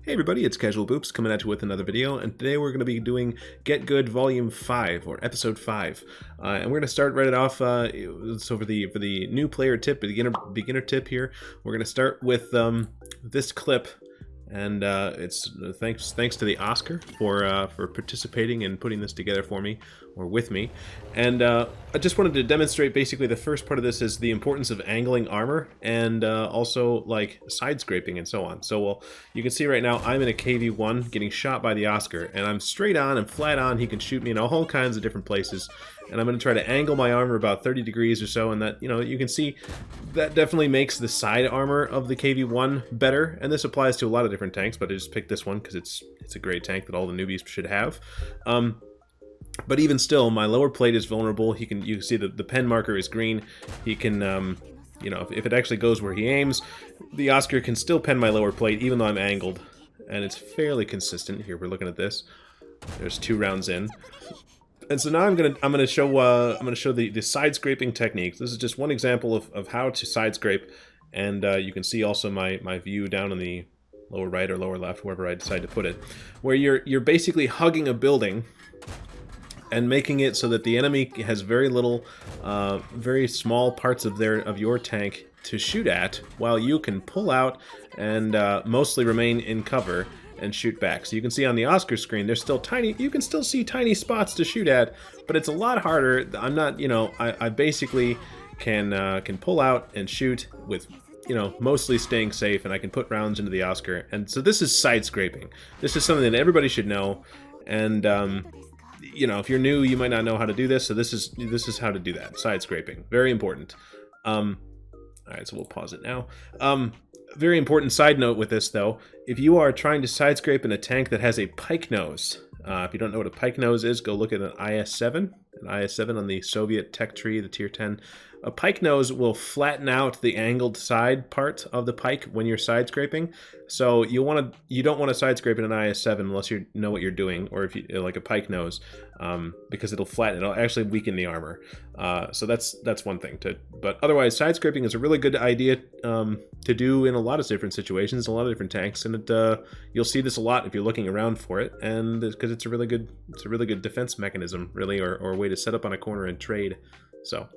Hey everybody, it's Casual Boops coming at you with another video, and today we're going to be doing Get Good Volume 5, or Episode 5. And we're going to start right off, so for the new player tip, beginner tip here, we're going to start with this clip, and it's thanks to the Oscar for participating and putting this together for me, or with me. And I just wanted to demonstrate basically the first part of this is the importance of angling armor, and also like side scraping and so on. So well, you can see right now I'm in a KV-1 getting shot by the Oscar, and I'm straight on and flat on. He can shoot me in all kinds of different places, and I'm going to try to angle my armor about 30 degrees or so, and that, you know, you can see that definitely makes the side armor of the KV-1 better, and this applies to a lot of different tanks, but I just picked this one because it's a great tank that all the newbies should have. But even still, my lower plate is vulnerable. You can see that the pen marker is green. He can, you know, if it actually goes where he aims, the Oscar can still pen my lower plate even though I'm angled, and it's fairly consistent. Here, we're looking at this. There's 2 rounds in. And so now I'm gonna show the side scraping techniques. This is just one example of how to side scrape, and you can see also my view down in the lower right or lower left, wherever I decide to put it, where you're basically hugging a building and making it so that the enemy has very little, very small parts of your tank to shoot at, while you can pull out and mostly remain in cover and shoot back. So you can see on the Oscar screen, there's still tiny, you can still see tiny spots to shoot at, but it's a lot harder. I'm not, you know, I basically can pull out and shoot with, you know, mostly staying safe, and I can put rounds into the Oscar. And so this is side scraping. This is something that everybody should know, and you know, if you're new, you might not know how to do this, so this is how to do that. Side scraping, very important. All right, so we'll pause it now. Very important side note with this, though, if you are trying to side scrape in a tank that has a pike nose, if you don't know what a pike nose is, go look at an IS-7. An IS-7 on the Soviet tech tree, the tier 10. A pike nose will flatten out the angled side part of the pike when you're side scraping. So you don't want to side scrape in an IS-7 unless you know what you're doing, or if you like a pike nose, because it'll flatten. It'll actually weaken the armor. So that's one thing. But otherwise, side scraping is a really good idea to do in a lot of different situations, a lot of different tanks, and you'll see this a lot if you're looking around for it, and because it's a really good defense mechanism, really, or a way to set up on a corner and trade. So.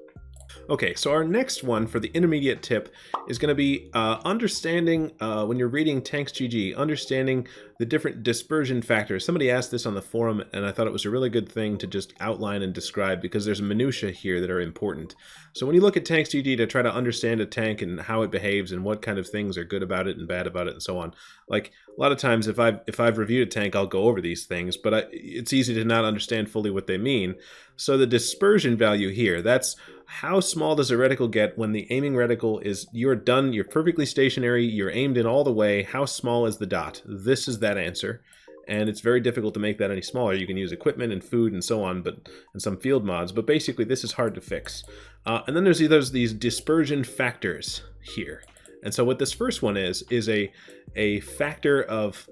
Okay, so our next one for the intermediate tip is going to be understanding, when you're reading Tanks GG, understanding the different dispersion factors. Somebody asked this on the forum, and I thought it was a really good thing to just outline and describe, because there's minutiae here that are important. So when you look at Tanks GG to try to understand a tank and how it behaves and what kind of things are good about it and bad about it and so on, like a lot of times if I've reviewed a tank, I'll go over these things, but it's easy to not understand fully what they mean. So the dispersion value here, that's how small does a reticle get when the aiming reticle is, you're done, you're perfectly stationary, you're aimed in all the way, how small is the dot? This is that answer, and it's very difficult to make that any smaller. You can use equipment and food and so on, and some field mods, but basically this is hard to fix. And then there's these dispersion factors here. And so what this first one is a factor of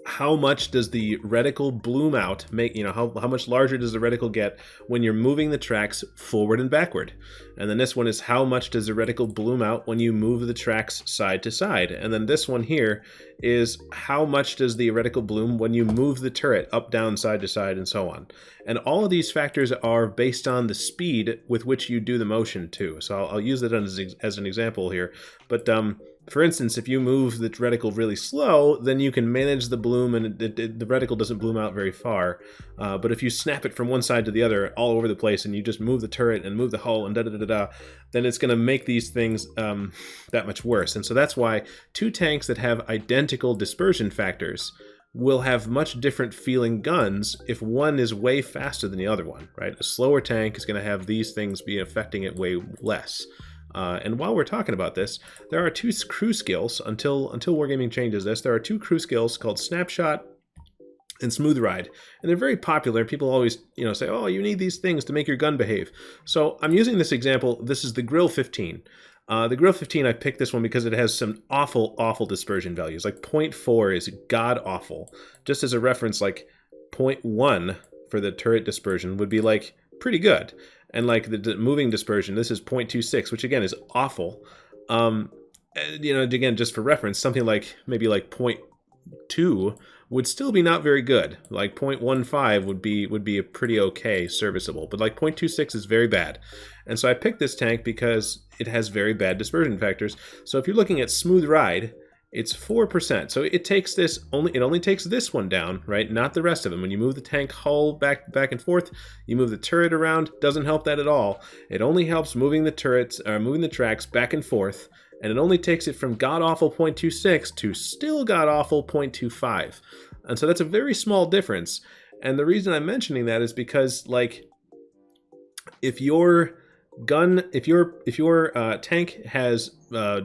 how much does the reticle bloom out, how much larger does the reticle get when you're moving the tracks forward and backward. And then this one is how much does the reticle bloom out when you move the tracks side to side. And then this one here is how much does the reticle bloom when you move the turret up, down, side to side, and so on. And all of these factors are based on the speed with which you do the motion too. So I'll use that as an example here. But for instance, if you move the reticle really slow, then you can manage the bloom, and the reticle doesn't bloom out very far. But if you snap it from one side to the other all over the place, and you just move the turret and move the hull and then it's going to make these things that much worse. And so that's why 2 tanks that have identical dispersion factors will have much different feeling guns if one is way faster than the other one, right? A slower tank is going to have these things be affecting it way less. And while we're talking about this, there are 2 crew skills, until Wargaming changes this, there are 2 crew skills called Snapshot and Smooth Ride. And they're very popular. People always, say, oh, you need these things to make your gun behave. So I'm using this example. This is the Grill 15. The Grill 15, I picked this one because it has some awful dispersion values. Like 0.4 is god-awful. Just as a reference, like 0.1 for the turret dispersion would be like pretty good. And like the moving dispersion, this is 0.26, which again is awful. Again, just for reference, something like maybe like 0.2 would still be not very good. Like 0.15 would be a pretty okay, serviceable, but like 0.26 is very bad. And so I picked this tank because it has very bad dispersion factors. So if you're looking at smooth ride, it's 4%. So it takes this it only takes this one down, right? Not the rest of them. When you move the tank hull back and forth, you move the turret around, doesn't help that at all. It only helps moving the moving the tracks back and forth, and it only takes it from god-awful 0.26 to still god-awful 0.25. And so that's a very small difference. And the reason I'm mentioning that is because, like, if your tank has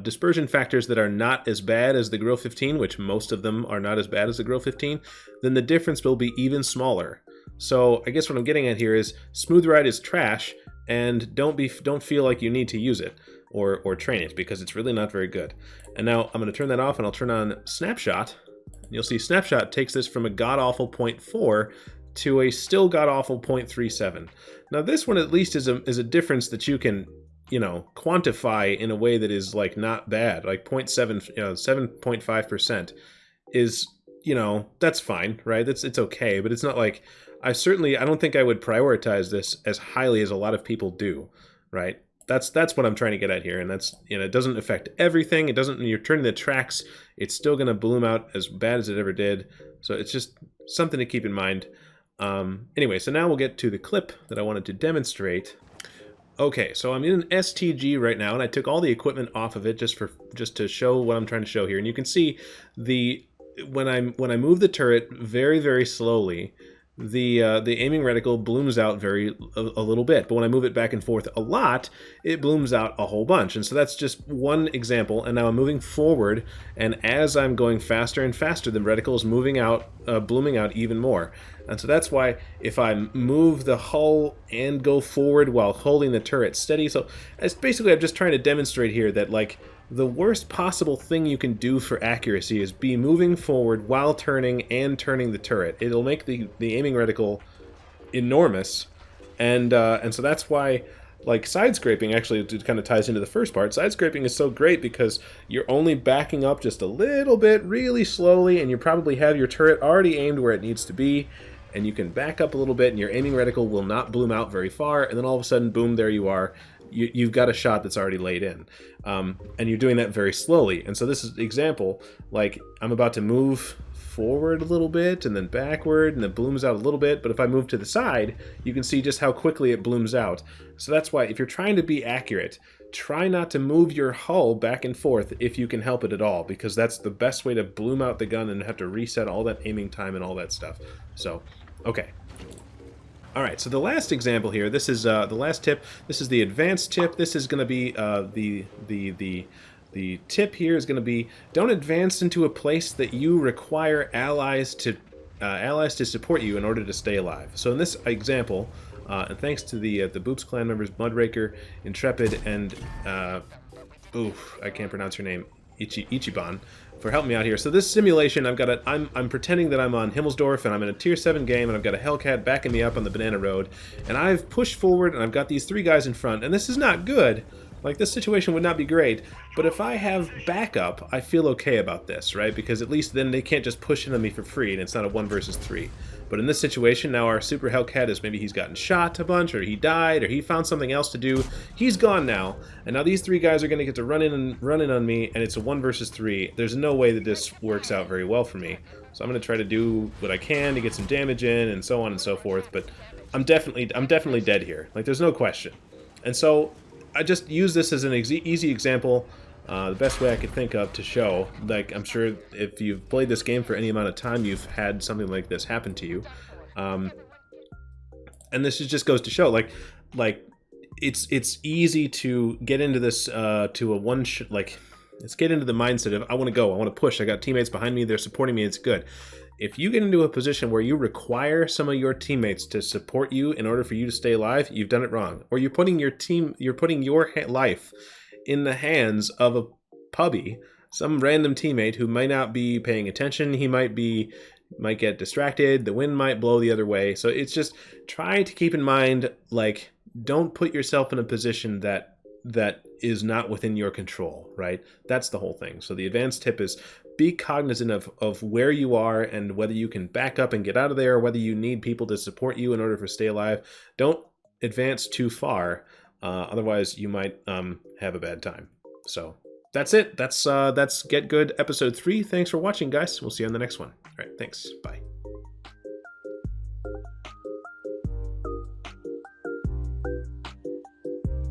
dispersion factors that are not as bad as the Grill 15, which most of them are not as bad as the Grill 15, then the difference will be even smaller. So I guess what I'm getting at here is smooth ride is trash, and don't feel like you need to use it or train it, because it's really not very good. And now I'm going to turn that off, and I'll turn on Snapshot. You'll see Snapshot takes this from a god-awful 0.4 to a still god-awful 0.37. Now this one at least is a difference that you can, you know, quantify in a way that is like not bad. Like 7.5% is, you know, that's fine, right? It's okay, but it's not like I don't think I would prioritize this as highly as a lot of people do, right? That's what I'm trying to get at here, and that's, you know, it doesn't affect everything. It doesn't, when you're turning the tracks, it's still going to bloom out as bad as it ever did. So it's just something to keep in mind. Anyway, so now we'll get to the clip that I wanted to demonstrate. Okay, so I'm in an STG right now, and I took all the equipment off of it just to show what I'm trying to show here. And you can see when I move the turret very, very slowly, the aiming reticle blooms out a little bit, but when I move it back and forth a lot, it blooms out a whole bunch. And so that's just one example. And now I'm moving forward, and as I'm going faster and faster, the reticle is moving out, blooming out even more. And so that's why if I move the hull and go forward while holding the turret steady, so it's basically, I'm just trying to demonstrate here that, like, the worst possible thing you can do for accuracy is be moving forward while turning the turret. It'll make the aiming reticle enormous, and so that's why, like, side scraping actually kind of ties into the first part. Side scraping is so great because you're only backing up just a little bit really slowly, and you probably have your turret already aimed where it needs to be, and you can back up a little bit, and your aiming reticle will not bloom out very far, and then all of a sudden, boom, there you are. You've got a shot that's already laid in, and you're doing that very slowly. And so this is an example, like, I'm about to move forward a little bit and then backward, and it blooms out a little bit, but if I move to the side, you can see just how quickly it blooms out. So that's why, if you're trying to be accurate, try not to move your hull back and forth if you can help it at all, because that's the best way to bloom out the gun and have to reset all that aiming time and all that stuff. So, okay. All right, so the last example here, this is the last tip. This is the advanced tip. This is going to be the tip here is going to be, don't advance into a place that you require allies to support you in order to stay alive. So in this example, and thanks to the Boops clan members, Mudraker, Intrepid, and I can't pronounce your name, Ichiban, for helping me out here. So this simulation, I'm pretending that I'm on Himmelsdorf, and I'm in a tier 7 game, and I've got a Hellcat backing me up on the Banana Road, and I've pushed forward, and I've got these 3 guys in front, and this is not good. Like, this situation would not be great, but if I have backup, I feel okay about this, right? Because at least then they can't just push into me for free, and it's not a 1 versus 3. But in this situation, now our Super Hellcat is, maybe he's gotten shot a bunch, or he died, or he found something else to do. He's gone now, and now these 3 guys are going to get to run in on me, and it's a 1 versus 3. There's no way that this works out very well for me. So I'm going to try to do what I can to get some damage in, and so on and so forth, but I'm definitely dead here. Like, there's no question. And so I just use this as an easy example, the best way I could think of to show. Like, I'm sure if you've played this game for any amount of time, you've had something like this happen to you. And this just goes to show, like it's easy to get into this let's get into the mindset of, I want to go, I want to push, I got teammates behind me, they're supporting me, it's good. If you get into a position where you require some of your teammates to support you in order for you to stay alive, you've done it wrong. Or you're putting your life in the hands of a puppy, some random teammate who might not be paying attention. He might get distracted. The wind might blow the other way. So it's just, try to keep in mind, like, don't put yourself in a position that is not within your control, right? That's the whole thing. So the advanced tip is, be cognizant of where you are and whether you can back up and get out of there, or whether you need people to support you in order to stay alive. Don't advance too far, otherwise you might have a bad time. So that's it. That's Get Good episode 3. Thanks for watching, guys. We'll see you on the next one. All right, thanks. Bye.